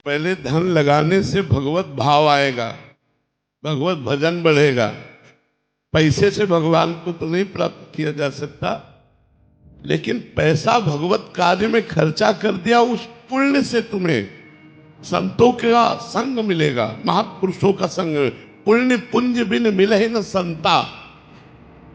पहले धन लगाने से भगवत भाव आएगा, भगवत भजन बढ़ेगा। पैसे से भगवान को तो नहीं प्राप्त किया जा सकता, लेकिन पैसा भगवत कार्य में खर्चा कर दिया, उस पुण्य से तुम्हें संतों का संग मिलेगा, महापुरुषों का संग। पुण्य पुंज बिन मिले न संता।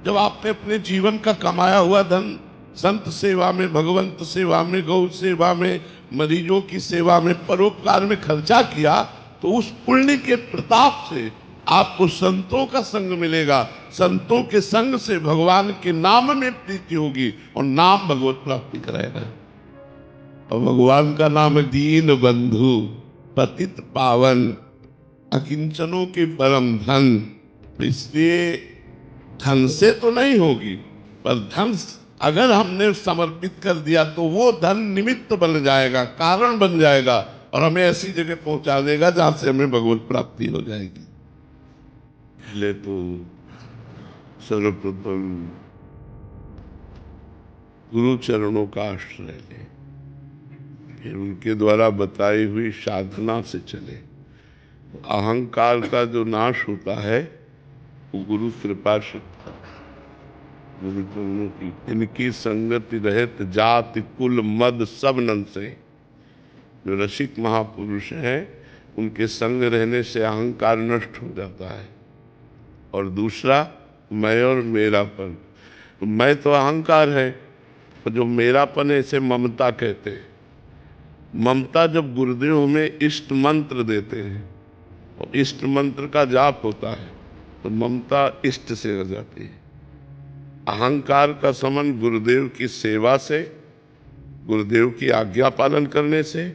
जब आपने अपने जीवन का कमाया हुआ धन संत सेवा में, भगवंत सेवा में, गौ सेवा में, मरीजों की सेवा में, परोपकार में खर्चा किया, तो उस पुण्य के प्रताप से आपको संतों का संग मिलेगा। संतों के संग से भगवान के नाम में प्रीति होगी और नाम भगवत प्राप्ति कराएगा। और भगवान का नाम है दीन बंधु, पतित पावन, अकिंचनों के परम धन। इसलिए धन से तो नहीं होगी, पर धन अगर हमने समर्पित कर दिया तो वो धन निमित्त बन जाएगा, कारण बन जाएगा और हमें ऐसी जगह पहुंचा देगा जहां से हमें भगवत प्राप्ति हो जाएगी। पहले तो सर्वप्रथम गुरु चरणों का आश्रय लें, फिर उनके द्वारा बताई हुई साधना से चले। अहंकार का जो नाश होता है वो गुरु कृपा से, गुरु चरणों की इनकी संगति रहत जाति कुल मद सब नन से। जो रसिक महापुरुष हैं उनके संग रहने से अहंकार नष्ट हो जाता है। और दूसरा, मैं और मेरापन। मैं तो अहंकार है, और जो मेरापन है इसे ममता कहते हैं। ममता जब गुरुदेव हमें इष्ट मंत्र देते हैं और इष्ट मंत्र का जाप होता है तो ममता इष्ट से हो जाती है। अहंकार का संबंध गुरुदेव की सेवा से, गुरुदेव की आज्ञा पालन करने से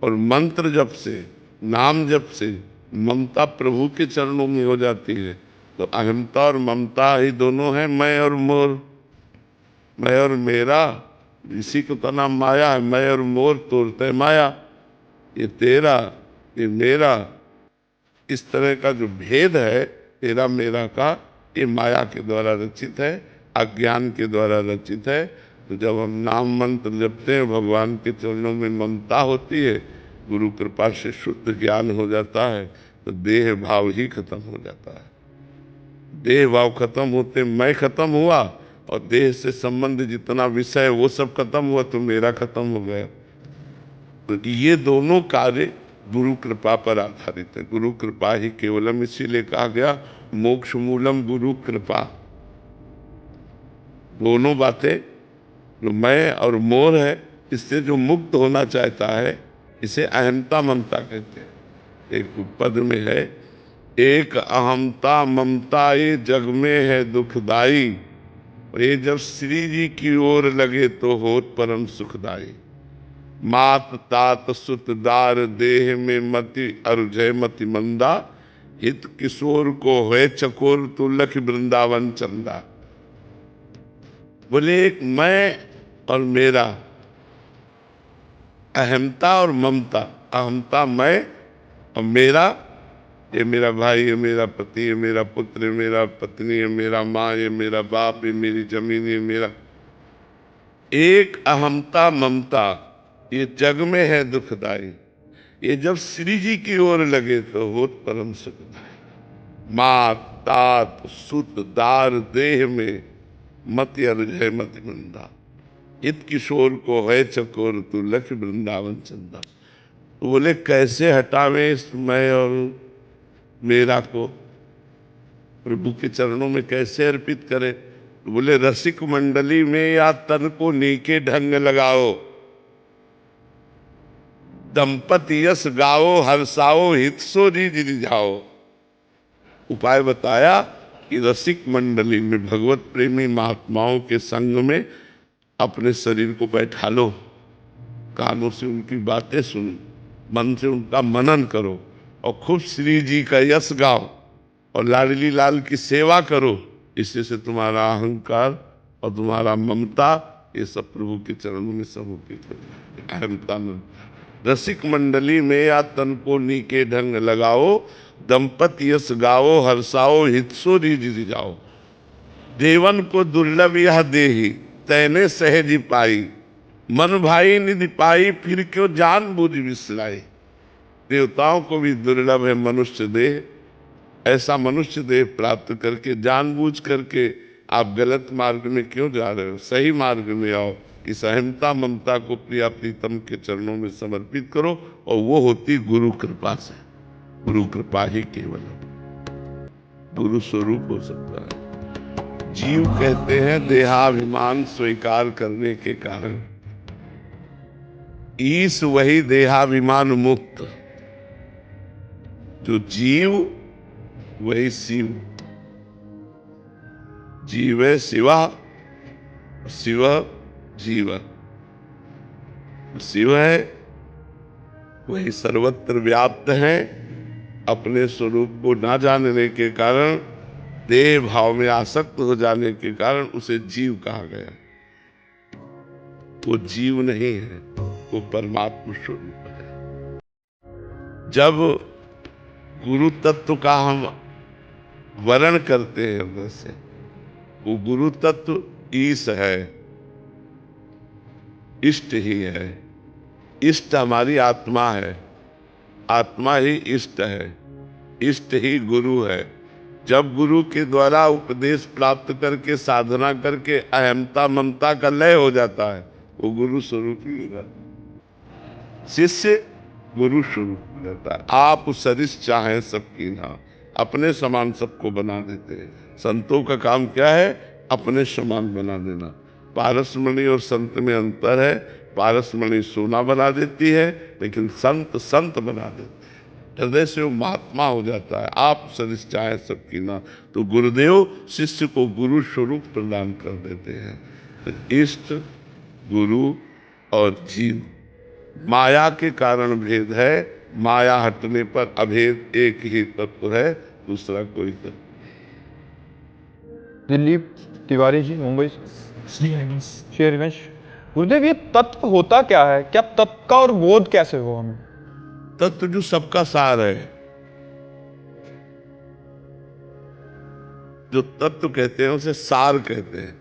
और मंत्र जप से, नाम जप से ममता प्रभु के चरणों में हो जाती है। तो अहंता और ममता ही दोनों हैं, मैं और मोर, मैं और मेरा। इसी को तो नाम माया है। मैं और मोर तोड़ते माया, ये तेरा ये मेरा, इस तरह का जो भेद है तेरा मेरा का, ये माया के द्वारा रचित है, अज्ञान के द्वारा रचित है। तो जब हम नाम मंत्र जपते हैं, भगवान के चरणों में ममता होती है, गुरु कृपा से शुद्ध ज्ञान हो जाता है, तो देह भाव ही खत्म हो जाता है। देह भाव खत्म होते मैं खत्म हुआ, और देह से संबंध जितना विषय वो सब खत्म हुआ, तो मेरा खत्म हो गया। तो ये दोनों कार्य गुरु कृपा पर आधारित है। गुरु कृपा ही केवलम, इसीलिए कहा गया मोक्ष मूलम गुरु कृपा। दोनों बातें, जो मैं और मोर है, इससे जो मुक्त होना चाहता है, इसे अहंता ममता कहते हैं। एक पद में है, एक अहमता ममता ये जग में है दुखदाई, और ये जब श्री जी की ओर लगे तो होत परम सुखदाई। मात तात सुत दार देह में मति अरुजय मति मंदा, हित किशोर को है चकोर तू लख वृंदावन चंदा। बोले एक मैं और मेरा, अहमता और ममता। अहमता मैं और मेरा, ये मेरा भाई, ये मेरा पति, ये मेरा पुत्र, ये मेरा पत्नी, ये मेरा माँ, ये मेरा बाप, ये मेरी जमीन, ये मेरा। एक अहमता ममता ये जग में है दुखदाई, ये जब श्री जी की ओर लगे तो होत परम सुखदाई। मात तात सुत दार देह में मति अरुजय मति मंदा, इत किशोर को है चकोर तू लख वृंदावन चंदा। तो बोले कैसे हटावे इस मैं और मेरा को, प्रभु के चरणों में कैसे अर्पित करें? तो बोले रसिक मंडली में या तन को नीके ढंग लगाओ, दंपति यश गाओ हर्षाओ हित सो रिझाओ। उपाय बताया कि रसिक मंडली में, भगवत प्रेमी महात्माओं के संग में अपने शरीर को बैठा लो, कानों से उनकी बातें सुनो, मन से उनका मनन करो, और खूब श्री जी का यश गाओ और लाडली लाल की सेवा करो। इससे से तुम्हारा अहंकार और तुम्हारा ममता ये सब प्रभु के चरणों में समर्पित हो जाए। अहंता न रसिक मंडली में या तन को नीके ढंग लगाओ, दंपति यश गाओ हर्षाओ हितसो रिझाओ। देवन को दुर्लभ यह देही तैने सहज पाई, मन भाई निधि पाई फिर क्यों जान बुझ विसलाई। देवताओं को भी दुर्लभ है मनुष्य देह। ऐसा मनुष्य देह प्राप्त करके जानबूझ करके आप गलत मार्ग में क्यों जा रहे हो? सही मार्ग में आओ। इस अहमता ममता को प्रिया प्रीतम के चरणों में समर्पित करो, और वो होती गुरु कृपा से। गुरु कृपा ही केवल गुरु स्वरूप हो सकता है। जीव कहते हैं देहाभिमान स्वीकार करने के कारण। ईश वही देहाभिमान मुक्त। जो जीव वही शिव। जीव शिवा, शिव जीव। शिव है वही सर्वत्र व्याप्त है। अपने स्वरूप को ना जानने के कारण, देह भाव में आसक्त हो जाने के कारण उसे जीव कहा गया। वो जीव नहीं है, वो परमात्मा स्वरूप है। जब गुरु तत्व का हम वर्ण करते हैं हृदय से, वो गुरु तत्व ईश है, इष्ट ही है। इष्ट हमारी आत्मा है, आत्मा ही इष्ट है, इष्ट ही गुरु है। जब गुरु के द्वारा उपदेश प्राप्त करके साधना करके अहमता ममता का लय हो जाता है, वो गुरु स्वरूप ही होगा। शिष्य गुरु स्वरूप हो जाता है। आप सरिस चाहें सबकी ना, अपने समान सबको बना देते हैं। संतों का काम क्या है? अपने समान बना देना। पारसमणि और संत में अंतर है। पारसमणि सोना बना देती है, लेकिन संत संत बना देते हैं। हृदय से वो महात्मा हो जाता है। आप सरिस चाहे सबकी ना, तो गुरुदेव शिष्य को गुरु स्वरूप प्रदान कर देते हैं। तो इष्ट, गुरु और जीव, माया के कारण भेद है। माया हटने पर अभेद एक ही तत्व है, दूसरा कोई तत्व। दिलीप तिवारी जी, मुंबई से। श्री हरिवंश। गुरुदेव, ये तत्व होता क्या है? क्या तत्व का और बोध कैसे हो हमें? तत्व जो सबका सार है, जो तत्व कहते हैं उसे सार कहते हैं।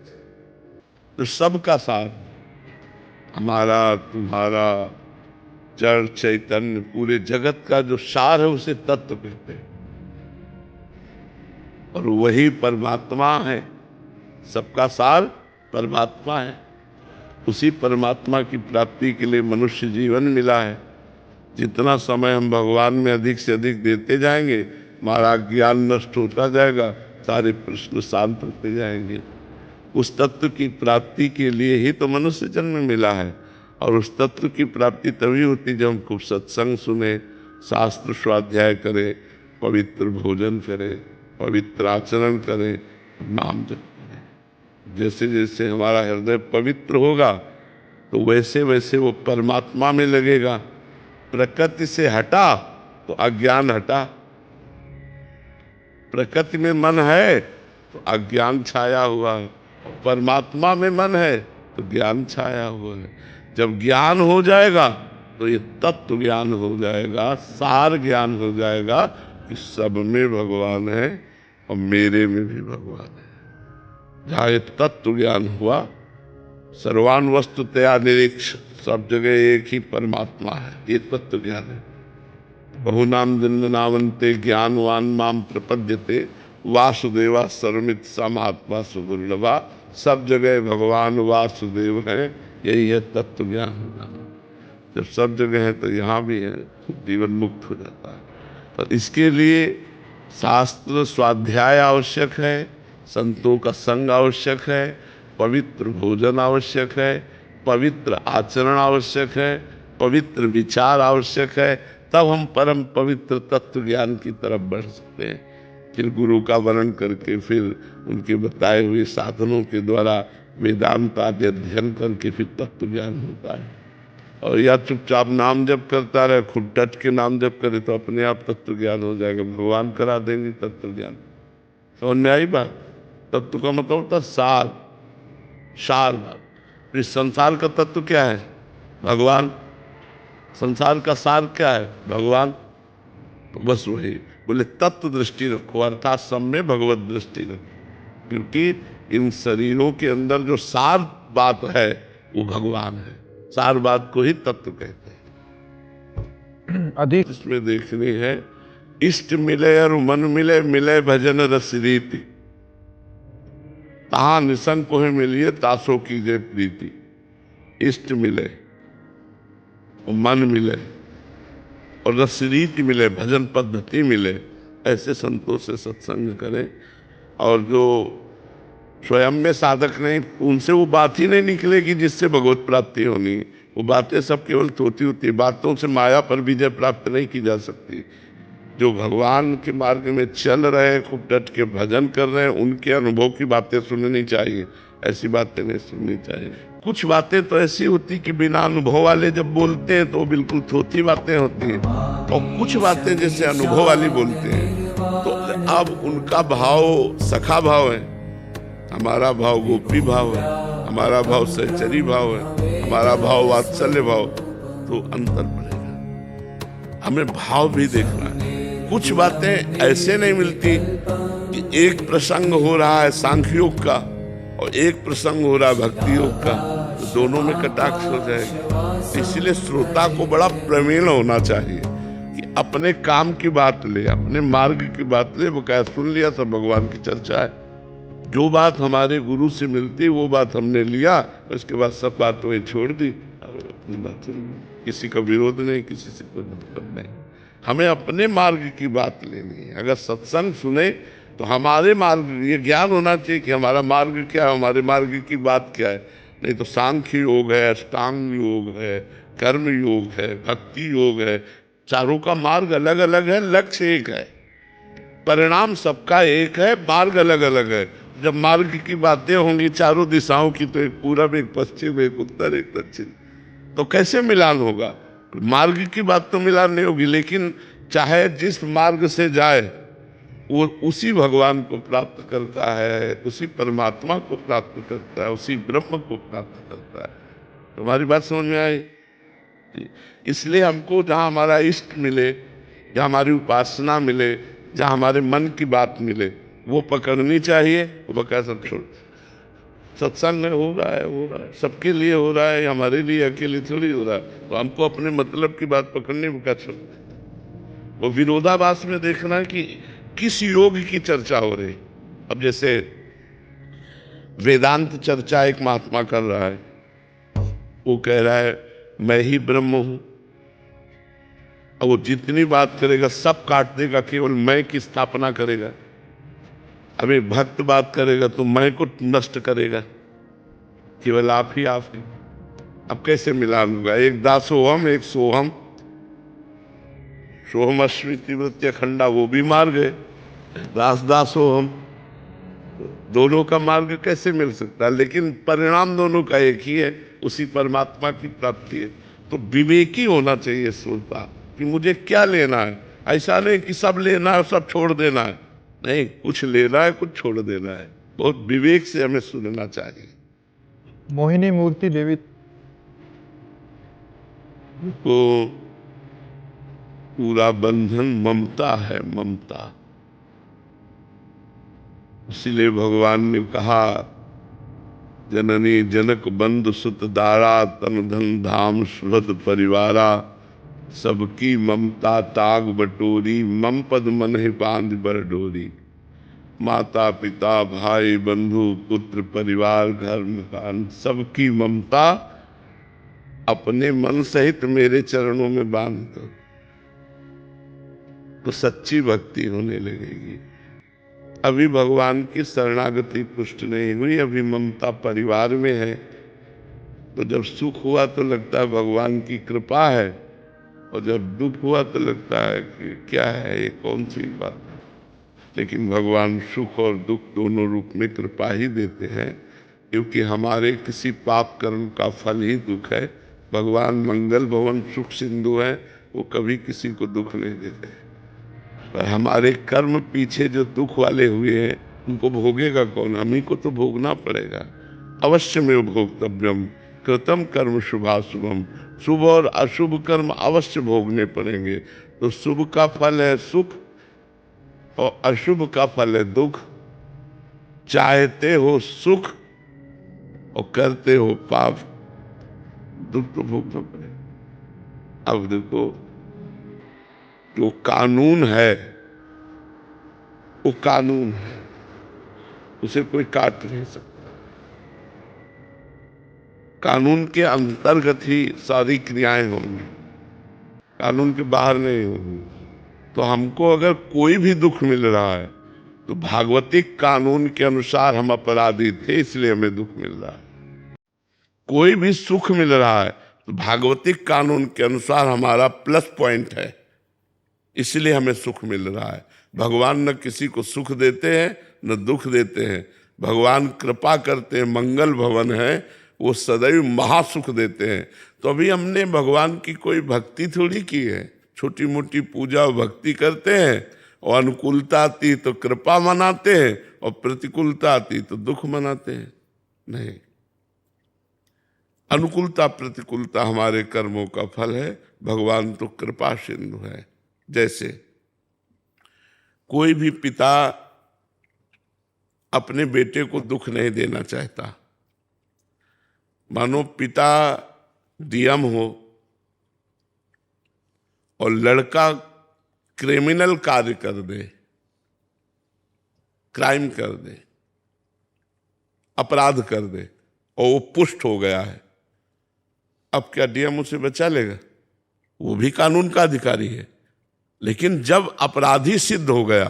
तो सबका सार, हमारा तुम्हारा जड़ चैतन्य पूरे जगत का जो सार है उसे तत्व कहते हैं। और वही परमात्मा है। सबका सार परमात्मा है। उसी परमात्मा की प्राप्ति के लिए मनुष्य जीवन मिला है। जितना समय हम भगवान में अधिक से अधिक देते जाएंगे, हमारा ज्ञान नष्ट होता जाएगा, सारे प्रश्न शांत होते जाएंगे। उस तत्व की प्राप्ति के लिए ही तो मनुष्य जन्म मिला है। और उस तत्व की प्राप्ति तभी होती जब हम खूब सत्संग सुने, शास्त्र स्वाध्याय करें, पवित्र भोजन करें, पवित्र आचरण करें, नाम जप करें। जैसे जैसे हमारा हृदय पवित्र होगा, तो वैसे वैसे वो परमात्मा में लगेगा। प्रकृति से हटा तो अज्ञान हटा। प्रकृति में मन है तो अज्ञान छाया हुआ है, परमात्मा में मन है तो ज्ञान छाया हुआ है। जब ज्ञान हो जाएगा तो ये तत्व ज्ञान हो जाएगा, सार ज्ञान हो जाएगा कि सब में भगवान है और मेरे में भी भगवान है। जहाँ ये तत्व ज्ञान हुआ, सर्वान वस्तु तया निरीक्ष, सब जगह एक ही परमात्मा है, ये तत्व ज्ञान है। बहुनाम नावंते ज्ञानवान माम प्रपद्यते, वासुदेवा सर्वमित सा महात्मा सुदुर्लभा। सब जगह भगवान वासुदेव है, यही है तत्व ज्ञान होना। जब सब जगह है तो यहाँ भी है, जीवन मुक्त हो जाता है। पर इसके लिए शास्त्र स्वाध्याय आवश्यक है, संतों का संग आवश्यक है, पवित्र भोजन आवश्यक है, पवित्र आचरण आवश्यक है, पवित्र विचार आवश्यक है। तब हम परम पवित्र तत्व ज्ञान की तरफ बढ़ सकते हैं। फिर गुरु का वर्णन करके, फिर उनके बताए हुए साधनों के द्वारा वेदांत आदि अध्ययन करके फिर तत्व ज्ञान होता है। और या चुपचाप नाम जप करता रहे, खुद टच के नाम जप करे तो अपने आप तत्व ज्ञान हो जाएगा। भगवान करा देंगे तत्व ज्ञान। समझ में आई बात? तत्व का मतलब होता सार, सार बात। इस संसार का तत्व क्या है? भगवान। संसार का सार क्या है? भगवान। तो बस वही बोले, तत्व दृष्टि रखो, अर्थात सब में भगवत दृष्टि रखो। क्योंकि इन शरीरों के अंदर जो सार बात है वो भगवान है। सार बात को ही तत्व कहते हैं। अधिक इसमें देखनी है, इष्ट मिले और मन मिले, मिले भजन रस रीति, तहां निसंग कोहे मिलिए, तासो कीजे प्रीति। इष्ट मिले और मन मिले और रस रीति मिले, भजन पद्धति मिले, ऐसे संतों से सत्संग करें। और जो स्वयं में साधक नहीं, उनसे वो बात ही नहीं निकलेगी जिससे भगवत प्राप्ति होनी। वो बातें सब केवल थोती होती, बातों से माया पर विजय प्राप्त नहीं की जा सकती। जो भगवान के मार्ग में चल रहे हैं, खूब डट के भजन कर रहे हैं, उनके अनुभव की बातें सुननी चाहिए, ऐसी बातें नहीं सुननी चाहिए। कुछ बातें तो ऐसी होती कि बिना अनुभव वाले जब बोलते हैं तो बिल्कुल थोती बातें होती हैं, और कुछ बातें जैसे अनुभव वाली बोलते हैं तो अब उनका भाव सखा भाव है, हमारा भाव गोपी भाव है, हमारा भाव सहचरी भाव है, हमारा भाव वात्सल्य भाव, तो अंतर पड़ेगा। हमें भाव भी देखना है। कुछ बातें ऐसे नहीं मिलती कि एक प्रसंग हो रहा है सांख्य योग का और एक प्रसंग हो रहा है भक्ति योग का, तो दोनों में कटाक्ष हो जाएगी। इसलिए श्रोता को बड़ा प्रवीण होना चाहिए कि अपने काम की बात ले, अपने मार्ग की बात ले। वो क्या सुन लिया, सब भगवान की चर्चा है, जो बात हमारे गुरु से मिलती वो बात हमने लिया, उसके बाद सब बात वही छोड़ दी, अपनी बात किसी का विरोध नहीं, किसी से कोई मतलब नहीं। हमें अपने मार्ग की बात लेनी है। अगर सत्संग सुने तो हमारे मार्ग, ये ज्ञान होना चाहिए कि हमारा मार्ग क्या है, हमारे मार्ग की बात क्या है। नहीं तो सांख्य योग है, अष्टांग योग है, कर्म योग है, भक्ति योग है, चारों का मार्ग अलग अलग है, लक्ष्य एक है, परिणाम सबका एक है, मार्ग अलग अलग है। जब मार्ग की बातें होंगी चारों दिशाओं की, तो एक पूरब, एक पश्चिम, एक उत्तर, एक दक्षिण, तो कैसे मिलान होगा? मार्ग की बात तो मिलान नहीं होगी, लेकिन चाहे जिस मार्ग से जाए वो उसी भगवान को प्राप्त करता है, उसी परमात्मा को प्राप्त करता है, उसी ब्रह्म को प्राप्त करता है। तुम्हारी बात समझ में आई? इसलिए हमको जहाँ हमारा इष्ट मिले, जहाँ हमारी उपासना मिले, जहाँ हमारे मन की बात मिले, वो पकड़नी चाहिए। वो क्या सब छोड़, सत्संग में हो रहा है, सबके लिए हो रहा है, हमारे लिए अकेले थोड़ी हो रहा है, तो हमको अपने मतलब की बात पकड़ने में क्या छोड़। वो विरोधाभास में देखना कि किस योग की चर्चा हो रही। अब जैसे वेदांत चर्चा एक महात्मा कर रहा है, वो कह रहा है मैं ही ब्रह्म हूं, और वो जितनी बात करेगा सब काट देगा, केवल मैं की स्थापना करेगा। अब एक भक्त बात करेगा तो मैं को नष्ट करेगा, केवल आप ही आप ही। अब कैसे मिलान होगा? एक दासोहम, एक सोहम, सोहम अश्वी तीव्रत्य खंडा, वो भी मार गए, दास दासोहम, दोनों का मार्ग कैसे मिल सकता है? लेकिन परिणाम दोनों का एक ही है, उसी परमात्मा की प्राप्ति है। तो विवेकी होना चाहिए श्रोता कि मुझे क्या लेना है। ऐसा नहीं कि सब लेना है सब छोड़ देना है, नहीं, कुछ लेना है कुछ छोड़ देना है। बहुत विवेक से हमें सुनना चाहिए। मोहिनी मूर्ति देवी तो पूरा बंधन ममता है, ममता। इसलिए भगवान ने कहा जननी जनक बंधु सुत दारा, तन धन धाम सुहृद परिवारा, सबकी ममता ताग बटोरी, मम पद मन ही बांध बर डोरी। माता पिता भाई बंधु पुत्र परिवार घर मकान, सबकी ममता अपने मन सहित मेरे चरणों में बांध दो, तो सच्ची भक्ति होने लगेगी। अभी भगवान की शरणागति पुष्ट नहीं हुई, अभी ममता परिवार में है, तो जब सुख हुआ तो लगता है भगवान की कृपा है, और जब दुख हुआ तो लगता है कि क्या है ये, कौन सी बात। लेकिन भगवान सुख और दुख दोनों रूप में कृपा ही देते हैं, क्योंकि हमारे किसी पाप कर्म का फल ही दुख है। भगवान मंगल भवन सुख सिंधु है, वो कभी किसी को दुख नहीं देते। पर हमारे कर्म पीछे जो दुख वाले हुए हैं उनको भोगेगा कौन? हम ही को तो भोगना पड़ेगा। अवश्य में भोक्तव्यम कृतम कर्म शुभाशुभम, शुभ और अशुभ कर्म अवश्य भोगने पड़ेंगे। तो शुभ का फल है सुख और अशुभ का फल है दुख। चाहते हो सुख और करते हो पाप, दुख तो भोगना पड़ेगा। अब देखो जो कानून है वो कानून है, उसे कोई काट नहीं सकता। कानून के अंतर्गत ही सारी क्रियाएं होंगी, कानून के बाहर नहीं होंगी। तो हमको अगर कोई भी दुख मिल रहा है तो भागवतिक कानून के अनुसार हम अपराधी थे, इसलिए हमें दुख मिल रहा है। कोई भी सुख मिल रहा है तो भागवतिक कानून के अनुसार हमारा प्लस पॉइंट है, इसलिए हमें सुख मिल रहा है। भगवान न किसी को सुख देते हैं न दुख देते हैं, भगवान कृपा करते हैं, मंगल भवन है, वो सदैव महासुख देते हैं। तो अभी हमने भगवान की कोई भक्ति थोड़ी की है, छोटी मोटी पूजा और भक्ति करते हैं, और अनुकूलता आती तो कृपा मनाते हैं और प्रतिकूलता आती तो दुख मनाते हैं। नहीं, अनुकूलता प्रतिकूलता हमारे कर्मों का फल है, भगवान तो कृपा सिंधु है। जैसे कोई भी पिता अपने बेटे को दुख नहीं देना चाहता। मानो पिता डीएम हो और लड़का क्रिमिनल कार्य कर दे, क्राइम कर दे, अपराध कर दे, और वो पुष्ट हो गया है, अब क्या डीएम उसे बचा लेगा? वो भी कानून का अधिकारी है, लेकिन जब अपराधी सिद्ध हो गया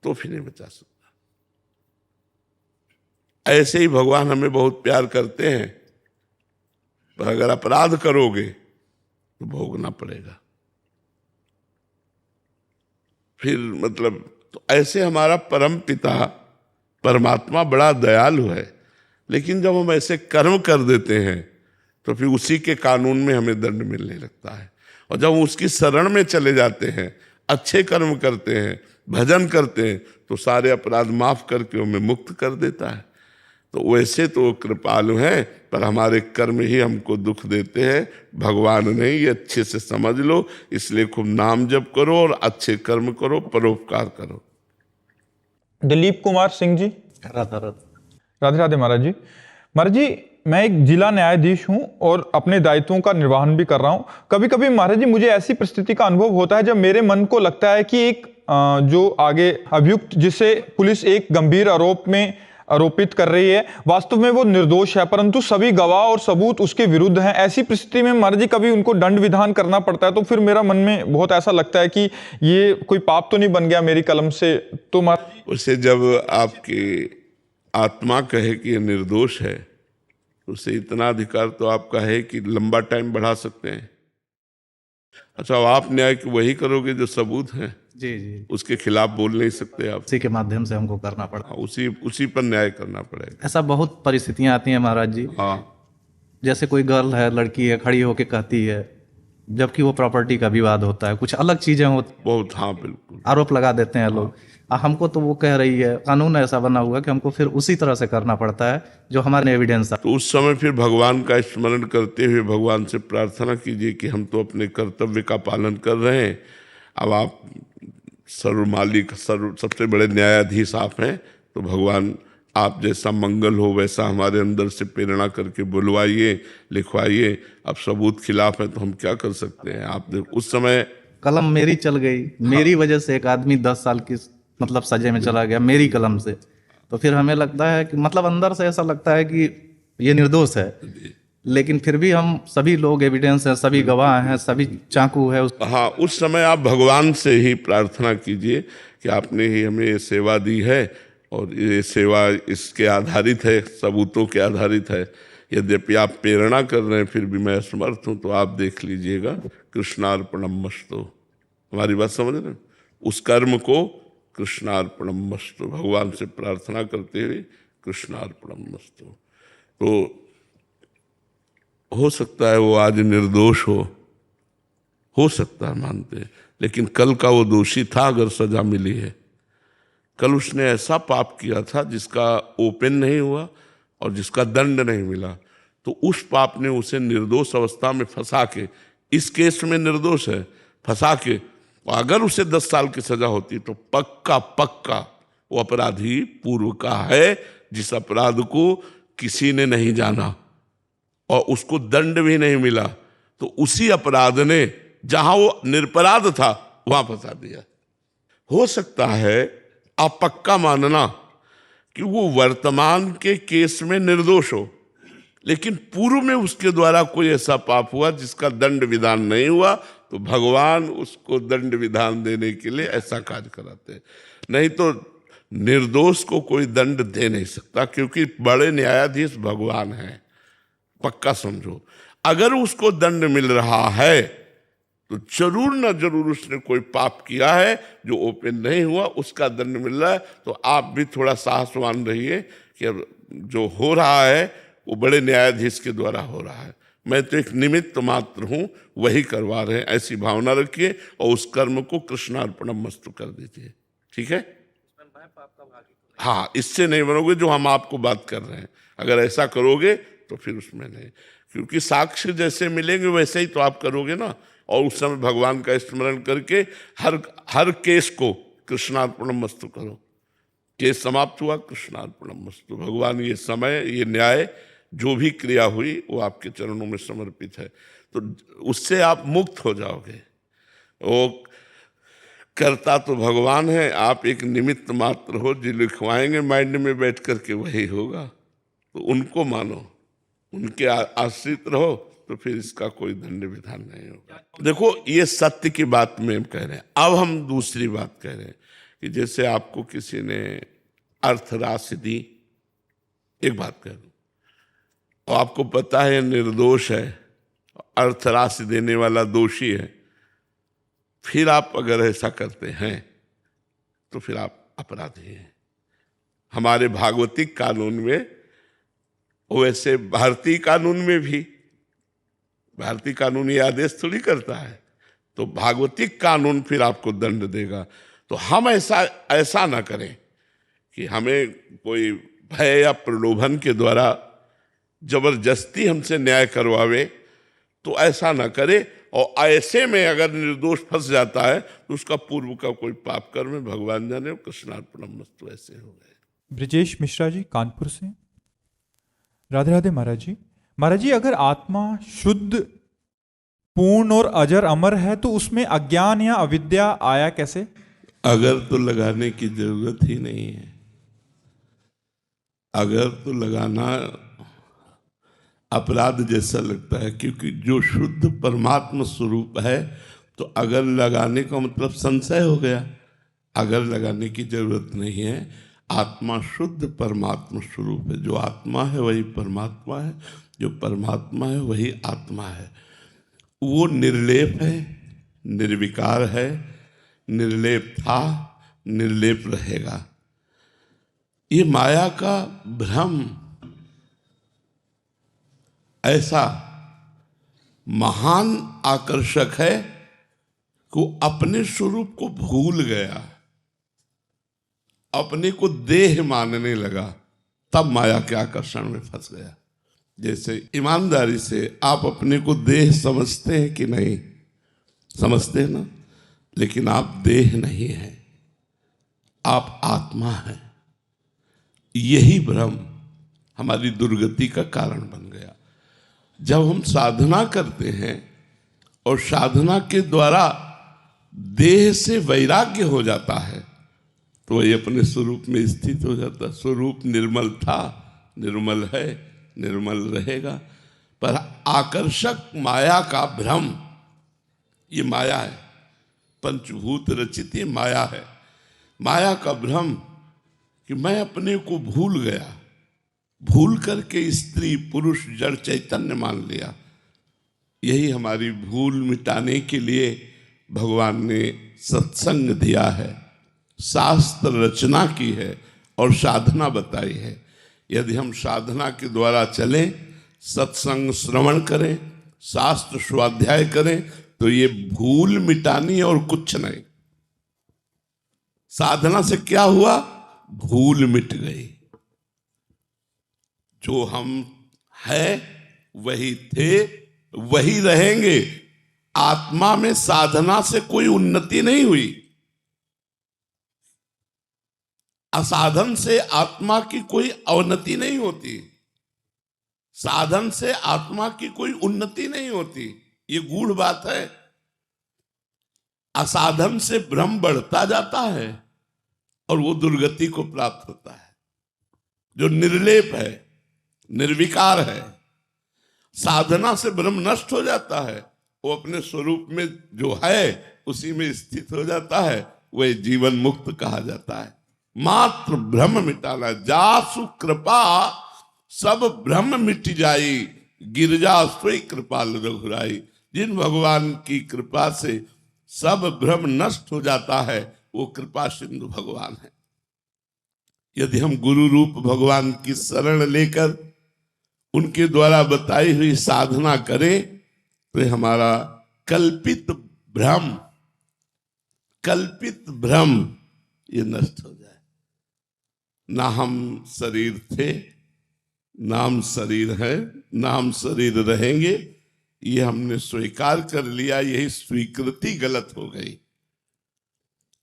तो फिर नहीं बचा सकता। ऐसे ही भगवान हमें बहुत प्यार करते हैं, पर अगर अपराध करोगे तो भोगना पड़ेगा। फिर मतलब तो ऐसे हमारा परम पिता परमात्मा बड़ा दयालु है, लेकिन जब हम ऐसे कर्म कर देते हैं तो फिर उसी के कानून में हमें दंड मिलने लगता है। और जब उसकी शरण में चले जाते हैं, अच्छे कर्म करते हैं, भजन करते हैं, तो सारे अपराध माफ करके हमें मुक्त कर देता है। तो वैसे तो कृपालु हैं, पर हमारे कर्म ही हमको दुख देते हैं, भगवान नहीं। ये अच्छे से समझ लो। इसलिए खूब नाम जप करो और अच्छे कर्म करो, परोपकार करो। दिलीप कुमार सिंह जी, राधा राधा। राधे राधे महाराज जी। महाराज जी, मैं एक जिला न्यायाधीश हूं और अपने दायित्वों का निर्वहन भी कर रहा हूं। कभी कभी महाराज जी मुझे ऐसी परिस्थिति का अनुभव होता है जब मेरे मन को लगता है कि एक जो आगे अभियुक्त जिसे पुलिस एक गंभीर आरोप में आरोपित कर रही है, वास्तव में वो निर्दोष है, परंतु सभी गवाह और सबूत उसके विरुद्ध हैं। ऐसी परिस्थिति में महाराज जी कभी उनको दंड विधान करना पड़ता है, तो फिर मेरा मन में बहुत ऐसा लगता है कि ये कोई पाप तो नहीं बन गया मेरी कलम से। तो महाराज जी, उसे जब आपकी आत्मा कहे कि ये निर्दोष है, उसे इतना अधिकार तो आपका है कि लंबा टाइम बढ़ा सकते हैं। अच्छा, आप न्याय की वही करोगे जो सबूत है, जी जी, उसके खिलाफ बोल नहीं सकते आप। उसी के माध्यम से हमको करना पड़ा। उसी पर न्याय करना पड़ेगा। ऐसा बहुत परिस्थितियां आती हैं महाराज जी। हाँ, जैसे कोई गर्ल है, लड़की है, खड़ी होके कहती है, जबकि वो प्रॉपर्टी का विवाद होता है, कुछ अलग चीजें होती, बहुत, हाँ बिल्कुल, आरोप लगा देते हैं लोग। हमको तो वो कह रही है, कानून ऐसा बना हुआ कि हमको फिर उसी तरह से करना पड़ता है जो हमारे एविडेंस था। तो उस समय फिर भगवान का स्मरण करते हुए भगवान से प्रार्थना कीजिए कि हम तो अपने कर्तव्य का पालन कर रहे हैं। अब आप सर्वमालिक सबसे बड़े न्यायाधीश आप हैं, तो भगवान आप जैसा मंगल हो वैसा हमारे अंदर से प्रेरणा करके बुलवाइए, लिखवाइए। अब सबूत खिलाफ है तो हम क्या कर सकते हैं? आप उस समय कलम मेरी चल गई, मेरी वजह से एक आदमी 10 साल की मतलब सजे में चला गया मेरी कलम से। तो फिर हमें लगता है कि मतलब अंदर से ऐसा लगता है कि ये निर्दोष है, लेकिन फिर भी हम सभी लोग एविडेंस हैं, सभी गवाह हैं, सभी चाकू है। हाँ, उस समय आप भगवान से ही प्रार्थना कीजिए कि आपने ही हमें ये सेवा दी है और ये सेवा इसके आधारित है, सबूतों के आधारित है। यद्यपि आप प्रेरणा कर रहे हैं, फिर भी मैं असमर्थ हूँ, तो आप देख लीजिएगा। कृष्णार्पणमस्तु। हमारी बात समझ रहे हैं? उस कर्म को कृष्णार्पणमस्तु, भगवान से प्रार्थना करते हुए कृष्णार्पणमस्तु। तो हो सकता है वो आज निर्दोष हो सकता है, मानते हैं, लेकिन कल का वो दोषी था अगर सजा मिली है। कल उसने ऐसा पाप किया था जिसका ओपन नहीं हुआ और जिसका दंड नहीं मिला, तो उस पाप ने उसे निर्दोष अवस्था में फंसा के, इस केस में निर्दोष है, फंसा के, अगर उसे 10 साल की सजा होती तो पक्का वो अपराधी पूर्व का है, जिस अपराध को किसी ने नहीं जाना और उसको दंड भी नहीं मिला। तो उसी अपराध ने, जहां वो निरपराध था, वहां फंसा दिया। हो सकता है आप पक्का मानना कि वो वर्तमान के केस में निर्दोष हो, लेकिन पूर्व में उसके द्वारा कोई ऐसा पाप हुआ जिसका दंड विधान नहीं हुआ, तो भगवान उसको दंड विधान देने के लिए ऐसा कार्य कराते हैं। नहीं तो निर्दोष को कोई दंड दे नहीं सकता, क्योंकि बड़े न्यायाधीश भगवान हैं, पक्का समझो। अगर उसको दंड मिल रहा है तो जरूर ना जरूर उसने कोई पाप किया है जो ओपन नहीं हुआ, उसका दंड मिल रहा है। तो आप भी थोड़ा साहसवान रहिए कि अब जो हो रहा है वो बड़े न्यायाधीश के द्वारा हो रहा है, मैं तो एक निमित्त मात्र हूं, वही करवा रहे हैं, ऐसी भावना रखिए और उस कर्म को कृष्णार्पणम मस्तु कर दीजिए। ठीक है? हाँ, इससे नहीं बनोगे जो हम आपको बात कर रहे हैं। अगर ऐसा करोगे तो फिर उसमें नहीं, क्योंकि साक्ष्य जैसे मिलेंगे वैसे ही तो आप करोगे ना। और उस समय भगवान का स्मरण करके हर केस को कृष्णार्पणम मस्तु करो। केस समाप्त हुआ, कृष्णार्पणम मस्तु। भगवान ये समय, ये न्याय, जो भी क्रिया हुई वो आपके चरणों में समर्पित है, तो उससे आप मुक्त हो जाओगे। वो करता तो भगवान है, आप एक निमित्त मात्र हो, जो लिखवाएंगे माइंड में बैठ करके वही होगा। तो उनको मानो, उनके आश्रित रहो, तो फिर इसका कोई दंड विधान नहीं होगा। देखो, ये सत्य की बात में कह रहे हैं। अब हम दूसरी बात कह रहे हैं कि जैसे आपको किसी ने अर्थ राशि दी, एक बात कह दूं, और आपको पता है निर्दोष है, अर्थ राशि देने वाला दोषी है, फिर आप अगर ऐसा करते हैं तो फिर आप अपराधी हैं। हमारे भागवतिक कानून में, वैसे भारतीय कानून में भी, भारतीय कानून ये आदेश थोड़ी करता है, तो भागवतिक कानून फिर आपको दंड देगा। तो हम ऐसा ना करें कि हमें कोई भय या प्रलोभन के द्वारा जबरदस्ती हमसे न्याय करवावे, तो ऐसा ना करे। और ऐसे में अगर निर्दोष फंस जाता है तो उसका पूर्व का कोई पाप कर्म है, भगवान जाने, कृष्णार्पणम मस्तु ऐसे हो गए। ब्रिजेश मिश्रा जी, कानपुर से। राधे राधे महाराज जी। महाराज जी, अगर आत्मा शुद्ध, पूर्ण और अजर अमर है तो उसमें अज्ञान या अविद्या आया कैसे? अगर तो लगाने की जरूरत ही नहीं है। अगर तो लगाना अपराध जैसा लगता है, क्योंकि जो शुद्ध परमात्मा स्वरूप है, तो अगर लगाने का मतलब संशय हो गया। अगर लगाने की जरूरत नहीं है। आत्मा शुद्ध परमात्मा स्वरूप है। जो आत्मा है वही परमात्मा है, जो परमात्मा है वही आत्मा है। वो निर्लेप है, निर्विकार है, निर्लेप था, निर्लेप रहेगा। ये माया का भ्रम ऐसा महान आकर्षक है कि अपने स्वरूप को भूल गया, अपने को देह मानने लगा, तब माया के आकर्षण में फंस गया। जैसे ईमानदारी से आप अपने को देह समझते हैं कि नहीं? समझते हैं ना? लेकिन आप देह नहीं हैं, आप आत्मा हैं। यही भ्रम हमारी दुर्गति का कारण बन गया। जब हम साधना करते हैं और साधना के द्वारा देह से वैराग्य हो जाता है, तो वही अपने स्वरूप में स्थित हो जाता है। स्वरूप निर्मल था, निर्मल है, निर्मल रहेगा। पर आकर्षक माया का भ्रम, ये माया है, पंचभूत रचित ये माया है। माया का भ्रम कि मैं अपने को भूल गया, भूल करके स्त्री पुरुष जड़ चैतन्य मान लिया। यही हमारी भूल मिटाने के लिए भगवान ने सत्संग दिया है, शास्त्र रचना की है और साधना बताई है। यदि हम साधना के द्वारा चलें, सत्संग श्रवण करें, शास्त्र स्वाध्याय करें, तो ये भूल मिटानी और कुछ नहीं। साधना से क्या हुआ? भूल मिट गई। जो हम हैं वही थे, वही रहेंगे। आत्मा में साधना से कोई उन्नति नहीं हुई। असाधन से आत्मा की कोई अवनति नहीं होती, साधन से आत्मा की कोई उन्नति नहीं होती। ये गूढ़ बात है। असाधन से भ्रम बढ़ता जाता है और वो दुर्गति को प्राप्त होता है। जो निर्लेप है, निर्विकार है, साधना से भ्रम नष्ट हो जाता है, वो अपने स्वरूप में जो है उसी में स्थित हो जाता है, वह जीवन मुक्त कहा जाता है। मात्र भ्रम मिटाना, जासु कृपा सब भ्रम मिट जाई, गिरजा सोई कृपाल रघुराई। जिन भगवान की कृपा से सब भ्रम नष्ट हो जाता है, वो कृपा सिंधु भगवान है। यदि हम गुरु रूप भगवान की शरण लेकर उनके द्वारा बताई हुई साधना करें तो हमारा कल्पित भ्रम ये नष्ट हो जाए। ना हम शरीर थे, नाम शरीर है, नाम शरीर रहेंगे, ये हमने स्वीकार कर लिया। यही स्वीकृति गलत हो गई।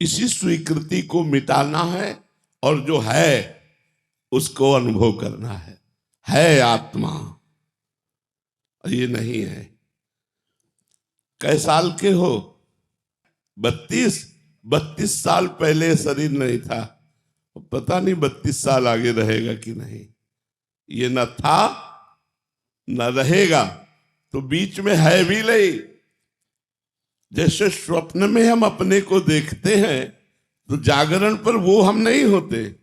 इसी स्वीकृति को मिटाना है और जो है उसको अनुभव करना है आत्मा, ये नहीं है। कै साल के हो? 32 साल पहले शरीर नहीं था, पता नहीं 32 साल आगे रहेगा कि नहीं। ये न था न रहेगा, तो बीच में है भी नहीं। जैसे स्वप्न में हम अपने को देखते हैं तो जागरण पर वो हम नहीं होते,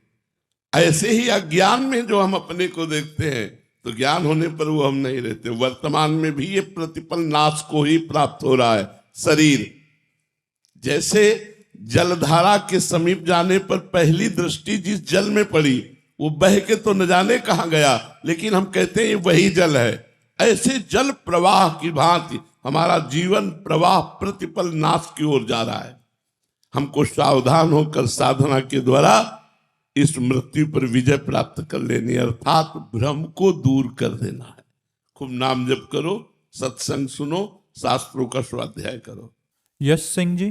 ऐसे ही अज्ञान में जो हम अपने को देखते हैं तो ज्ञान होने पर वो हम नहीं रहते। वर्तमान में भी ये प्रतिपल नाश को ही प्राप्त हो रहा है शरीर। जैसे जलधारा के समीप जाने पर पहली दृष्टि जिस जल में पड़ी वो बह के तो न जाने कहां गया, लेकिन हम कहते हैं ये वही जल है। ऐसे जल प्रवाह की भांति हमारा जीवन प्रवाह प्रतिपल नाश की ओर जा रहा है। हमको सावधान होकर साधना के द्वारा इस मृत्यु पर विजय प्राप्त कर लेनी, अर्थात भ्रम को दूर कर देना है। खूब नाम जप करो, सत्संग सुनो, शास्त्रों का स्वाध्याय करो। यश सिंह जी,